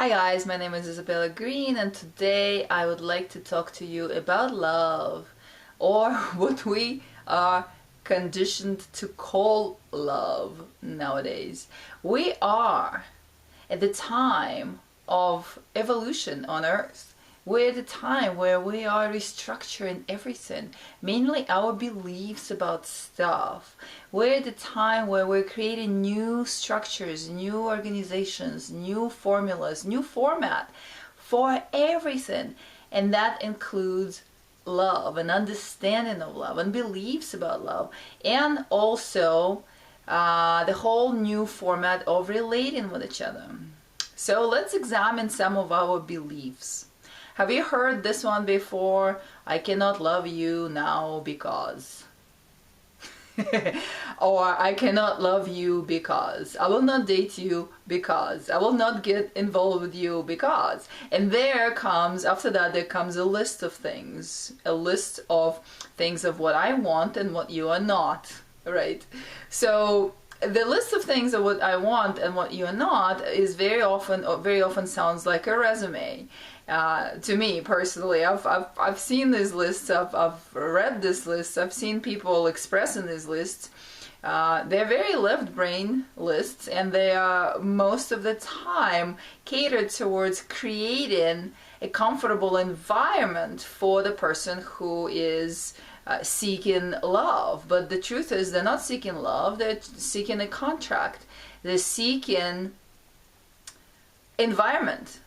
Hi guys, my name is Isabella Greene, and today I would like to talk to you about love, or what we are conditioned to call love nowadays. We are at the time of evolution on Earth. We're at a time where we are restructuring everything, mainly our beliefs about stuff. We're at a time where we're creating new structures, new organizations, new formulas, new format for everything. And that includes love, and understanding of love, and beliefs about love, and also the whole new format of relating with each other. So let's examine some of our beliefs. Have you heard this one before? I cannot love you now because. Or I cannot love you because. I will not date you because. I will not get involved with you because. And after that, there comes a list of things. A list of things of what I want and what you are not. Right? So the list of things of what I want and what you are not is very often sounds like a resume. To me personally, I've seen these lists, I've read this list, I've seen people expressing these lists. They're very left brain lists, and they are most of the time catered towards creating a comfortable environment for the person who is seeking love. But the truth is, they're not seeking love, they're seeking a contract. They're seeking environment,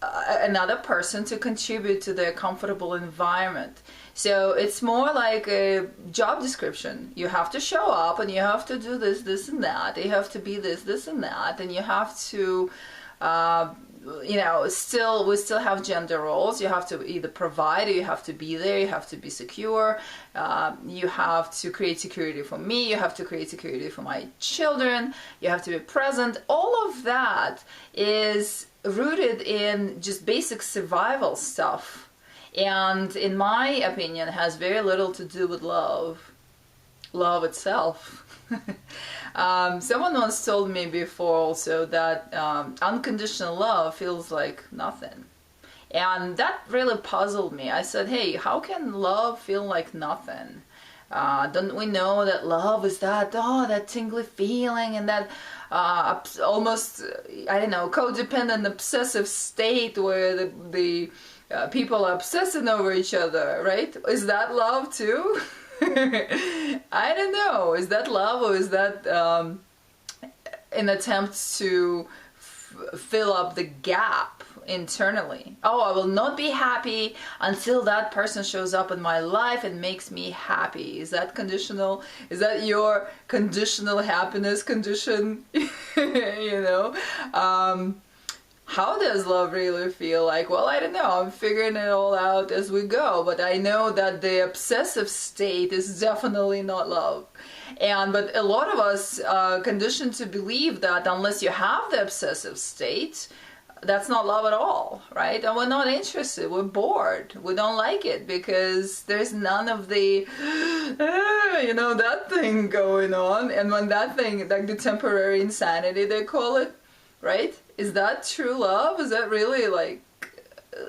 another person to contribute to their comfortable environment. So it's more like a job description. You have to show up, and you have to do this, this, and that. You have to be this, this, and that, and you have to we still have gender roles. You have to either provide, or you have to be there, you have to be secure, you have to create security for me, you have to create security for my children, you have to be present. All of that is rooted in just basic survival stuff, and in my opinion has very little to do with love itself. Someone once told me before also that unconditional love feels like nothing, and that really puzzled me. I said, hey, how can love feel like nothing? Don't we know that love is that tingly feeling, and that almost, I don't know, codependent obsessive state where the people are obsessing over each other, right? Is that love too? I don't know. Is that love, or is that an attempt to fill up the gap internally? Oh, I will not be happy until that person shows up in my life and makes me happy. Is that conditional? Is that your conditional happiness condition? How does love really feel like? Well, I don't know. I'm figuring it all out as we go. But I know that the obsessive state is definitely not love. But a lot of us are conditioned to believe that unless you have the obsessive state, that's not love at all, right? And we're not interested. We're bored. We don't like it because there's none of the, that thing going on. And when that thing, like the temporary insanity, they call it, right? Is that true love? Is that really like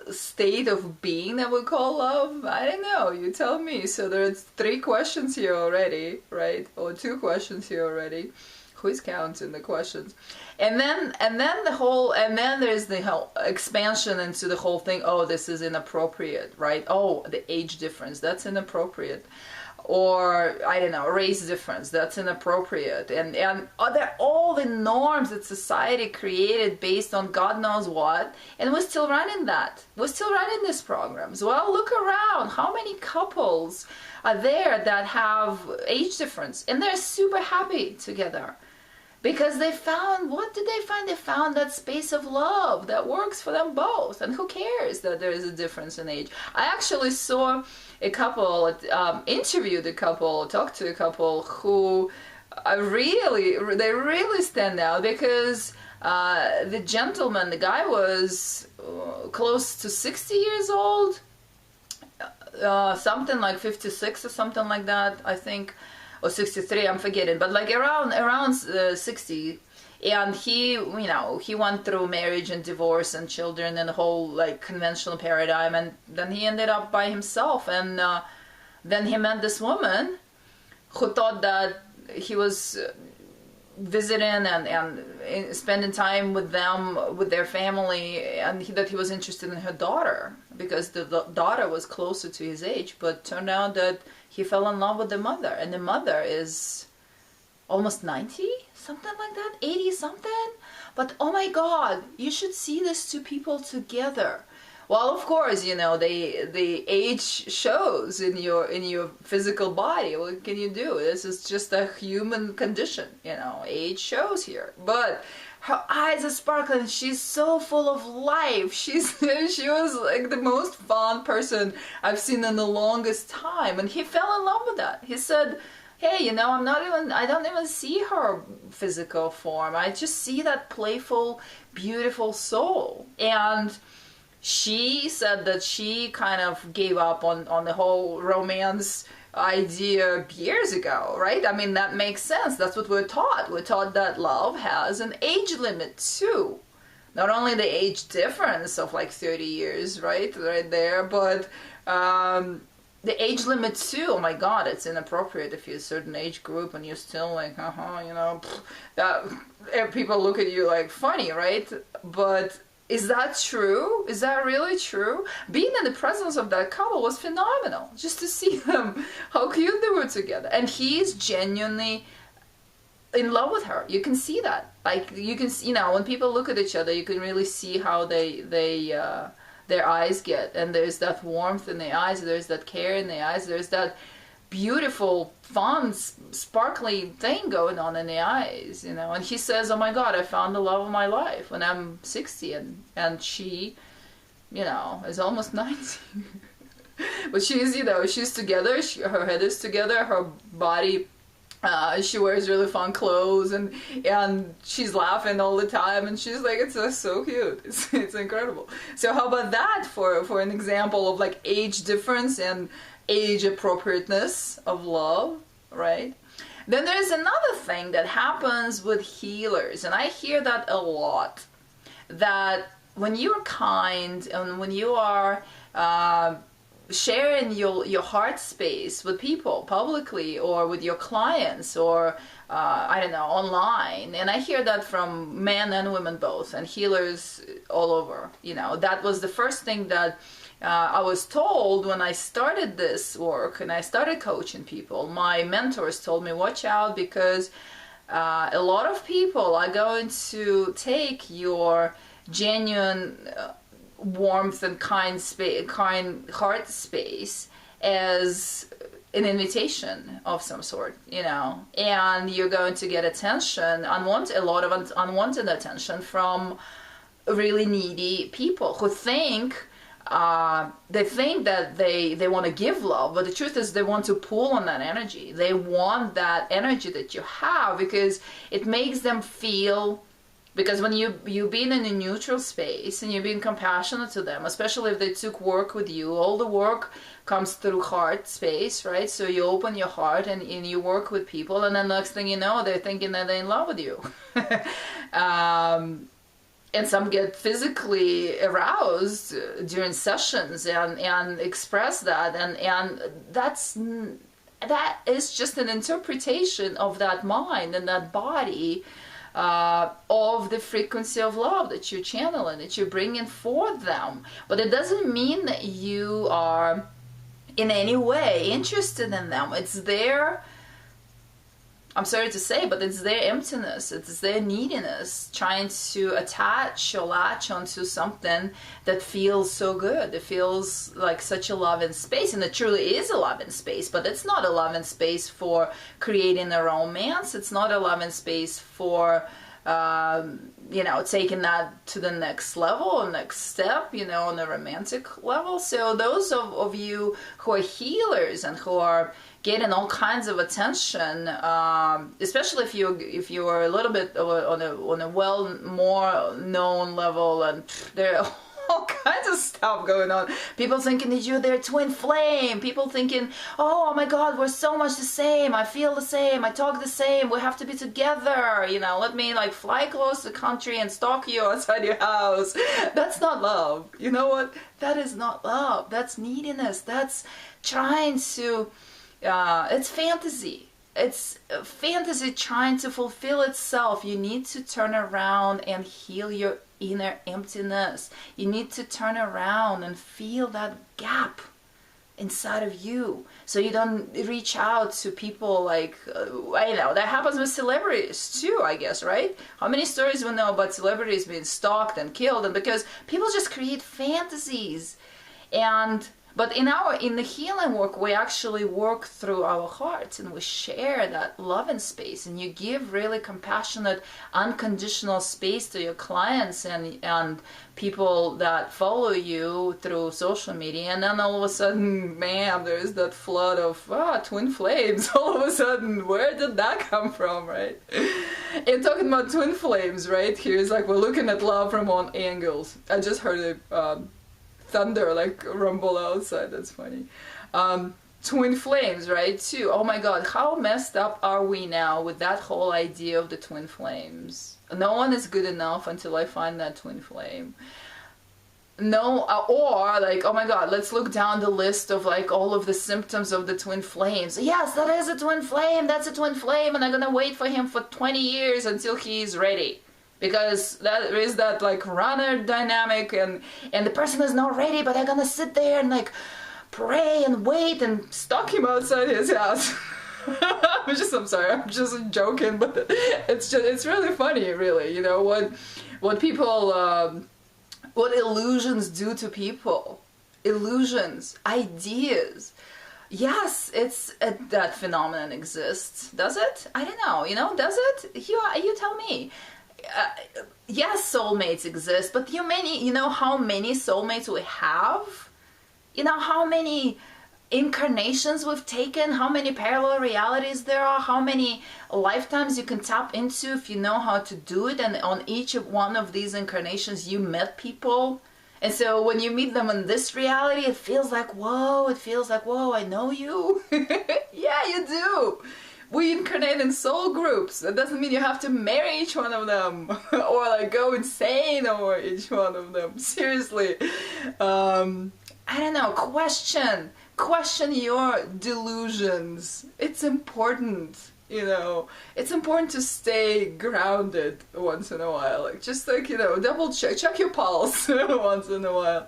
a state of being that we call love? I don't know. You tell me. So there's 3 questions here already, right? Or 2 questions here already. Who's counting the questions? And then there's the whole expansion into the whole thing. Oh, this is inappropriate, right? Oh, the age difference, that's inappropriate. Or, I don't know, race difference, that's inappropriate. And they're all the norms that society created based on God knows what, and we're still running that. We're still running these programs. Well, look around. How many couples are there that have age difference, and they're super happy together? Because they found, what did they find? They found that space of love that works for them both. And who cares that there is a difference in age? I actually saw a couple, interviewed a couple, talked to a couple who they really stand out because the gentleman, the guy was close to 60 years old, something like 56 or something like that, I think. Or 63, I'm forgetting, but like around 60, And he went through marriage and divorce and children and the whole like conventional paradigm, and then he ended up by himself. And then he met this woman who thought that he was visiting and spending time with them, with their family, and that he was interested in her daughter because the daughter was closer to his age. But turned out that he fell in love with the mother, and the mother is almost 90, something like that, 80 something. But oh my God, you should see these two people together. Well, of course, the age shows in your physical body. What can you do? This is just a human condition, age shows here. But her eyes are sparkling. She's so full of life. she was like the most fun person I've seen in the longest time. And he fell in love with that. He said, hey, I don't even see her physical form. I just see that playful, beautiful soul. And she said that she kind of gave up on the whole romance idea years ago, right? I mean, that makes sense. That's what we're taught. We're taught that love has an age limit too. Not only the age difference of like 30 years, right there, but the age limit too. Oh my God, it's inappropriate if you're a certain age group and you're still like, that people look at you like funny, right? But is that true? Is that really true? Being in the presence of that couple was phenomenal. Just to see them, how cute they were together. And he's genuinely in love with her. You can see that. Like, you can, when people look at each other, you can really see how their eyes get. And there's that warmth in the eyes. There's that care in the eyes. There's that beautiful, fun, sparkly thing going on in the eyes, And he says, oh my God, I found the love of my life when I'm 60, and she, is almost 90. But she's, she's together, her head is together, her body, she wears really fun clothes, and she's laughing all the time, and she's like, it's so cute. It's incredible. So how about that for an example of like age difference and age appropriateness of love, right? Then there's another thing that happens with healers, and I hear that a lot, that when you're kind and when you are sharing your heart space with people publicly or with your clients or I don't know, online, and I hear that from men and women both, and healers all over, that was the first thing that I was told when I started this work and I started coaching people. My mentors told me, watch out, because a lot of people are going to take your genuine warmth and kind heart space as an invitation of some sort, and you're going to get attention, a lot of unwanted attention from really needy people who think that they want to give love, but the truth is they want to pull on that energy. They want that energy that you have because it makes them feel, because when you've been in a neutral space and you're being compassionate to them, especially if they took work with you, all the work comes through heart space, right? So you open your heart and you work with people, and then next thing you know, they're thinking that they're in love with you. And some get physically aroused during sessions and express that, and that is just an interpretation of that mind and that body of the frequency of love that you're channeling, that you're bringing for them. But it doesn't mean that you are in any way interested in them. It's their, I'm sorry to say, but it's their emptiness, it's their neediness trying to attach or latch onto something that feels so good. It feels like such a love in space, and it truly is a love in space, but it's not a love in space for creating a romance. It's not a love in space for taking that to the next level or next step, on a romantic level. So those of you who are healers and who are getting all kinds of attention, especially if you're a little bit on a more known level, and there are all kinds of stuff going on. People thinking that you're their twin flame. People thinking, oh my God, we're so much the same. I feel the same. I talk the same. We have to be together. You know, let me like fly close to the country and stalk you outside your house. That's not love. You know what? That is not love. That's neediness. That's trying to, it's fantasy. It's fantasy trying to fulfill itself. You need to turn around and heal your inner emptiness. You need to turn around and feel that gap inside of you, so you don't reach out to people like, I know, that happens with celebrities too, I guess, right? How many stories we know about celebrities being stalked and killed, and because people just create fantasies. But in the healing work, we actually work through our hearts, and we share that love and space, and you give really compassionate, unconditional space to your clients and people that follow you through social media. And then all of a sudden, man, there's that flood of twin flames. All of a sudden, where did that come from, right? And talking about twin flames, right? Here's like, we're looking at love from all angles. I just heard a thunder like rumble outside. That's funny. Twin flames, right? Too. Oh my God, how messed up are we now with that whole idea of the twin flames? No one is good enough until I find that twin flame. No, or like, oh my God, let's look down the list of like all of the symptoms of the twin flames. Yes, that is a twin flame. That's a twin flame, and I'm gonna wait for him for 20 years until he's ready. Because there is that like runner dynamic, and the person is not ready, but they're gonna sit there and like pray and wait and stalk him outside his house. I'm sorry, I'm just joking, but it's really funny, really. You know what people, what illusions do to people. Illusions, ideas. Yes, that phenomenon exists. Does it? I don't know. You know, does it? You tell me. Yes, soulmates exist, but you know how many soulmates we have? You know how many incarnations we've taken, how many parallel realities there are, how many lifetimes you can tap into if you know how to do it, and on each one of these incarnations you met people. And so when you meet them in this reality, it feels like, whoa, I know you. Yeah, you do. We incarnate in soul groups. That doesn't mean you have to marry each one of them or like go insane over each one of them. Seriously. I don't know. Question your delusions. It's important. You know, it's important to stay grounded once in a while. Like, just like, you know, double check your pulse once in a while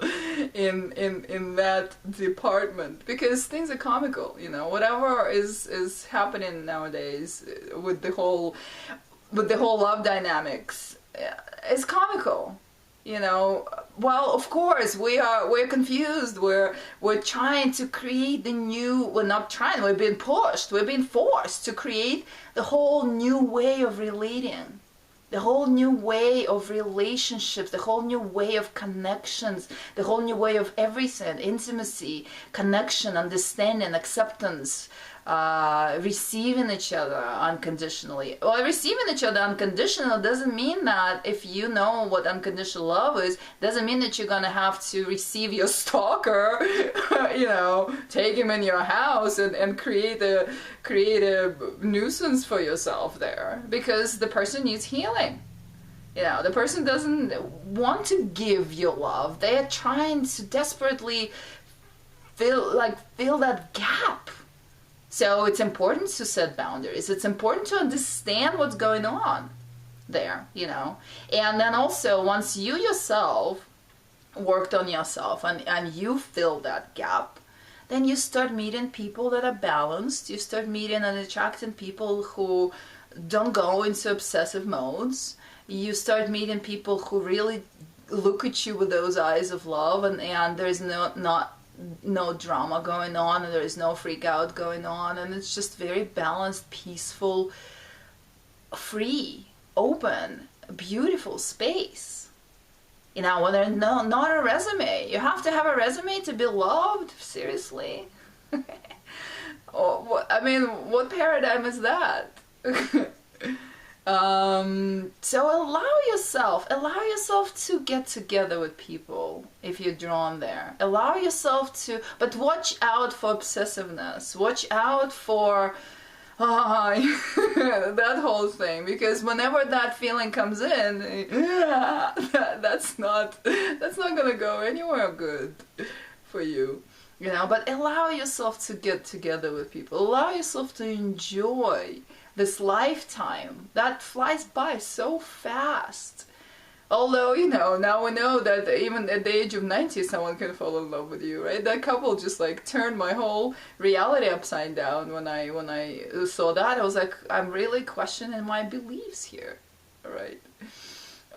in that department, because things are comical. You know, whatever is happening nowadays with the whole love dynamics is comical. You know, well, of course we're confused. We're trying to create the new. We're not trying. We're being pushed. We're being forced to create the whole new way of relating, the whole new way of relationships, the whole new way of connections, the whole new way of everything: intimacy, connection, understanding, acceptance. Receiving each other unconditionally. Well, receiving each other unconditional doesn't mean that if you know what unconditional love is, doesn't mean that you're gonna have to receive your stalker, you know, take him in your house and create a nuisance for yourself there, because the person needs healing. You know, the person doesn't want to give you love. They are trying to desperately fill that gap. So it's important to set boundaries. It's important to understand what's going on there, you know. And then also, once you yourself worked on yourself and you fill that gap, then you start meeting people that are balanced. You start meeting and attracting people who don't go into obsessive modes. You start meeting people who really look at you with those eyes of love, and there's no drama going on, and there is no freak out going on, and it's just very balanced, peaceful, free, open, beautiful space. You know, when there's not a resume. You have to have a resume to be loved? Seriously? What paradigm is that? So allow yourself to get together with people if you're drawn there. Allow yourself to, but watch out for obsessiveness. Watch out for that whole thing, because whenever that feeling comes in, that's not gonna go anywhere good for you. You know, but allow yourself to get together with people. Allow yourself to enjoy this lifetime that flies by so fast. Although, you know, now we know that even at the age of 90, someone can fall in love with you, right? That couple just like turned my whole reality upside down when I saw that. I was like, I'm really questioning my beliefs here, right?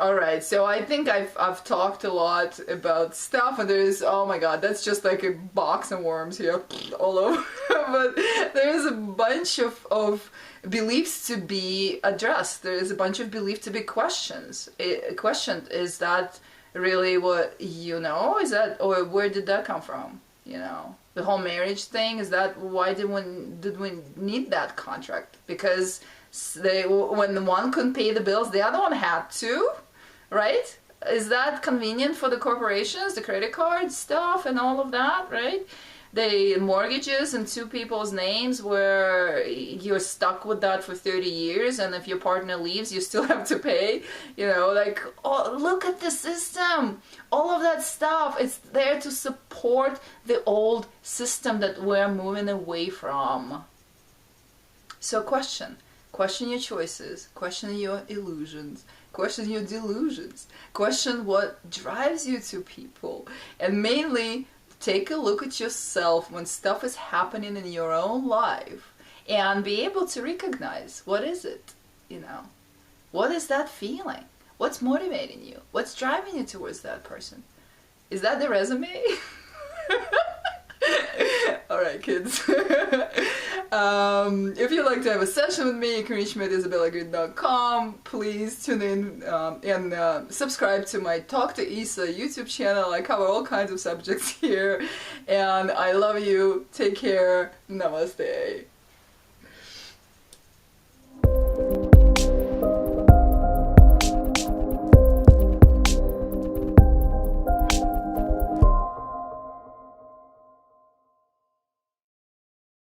All right, so I think I've talked a lot about stuff, and there's, oh my god, that's just like a box of worms here all over. But there's a bunch of beliefs to be addressed. There is a bunch of beliefs to be questioned. Is that really what you know? Is that, or where did that come from? You know, the whole marriage thing, is that, why did we need that contract? Because when the one couldn't pay the bills, the other one had to, right? Is that convenient for the corporations, the credit card stuff and all of that, right? The mortgages in two people's names where you're stuck with that for 30 years, and if your partner leaves, you still have to pay, you know, like, oh, look at the system. All of that stuff, it's there to support the old system that we're moving away from. So question your choices, question your illusions, question your delusions, question what drives you to people, and mainly take a look at yourself when stuff is happening in your own life and be able to recognize, what is it, you know? What is that feeling? What's motivating you? What's driving you towards that person? Is that the resume? Alright, kids. If you'd like to have a session with me, you can reach me at IsabellaGreene.com. Please tune in and subscribe to my Talk to Isa YouTube channel. I cover all kinds of subjects here. And I love you. Take care. Namaste.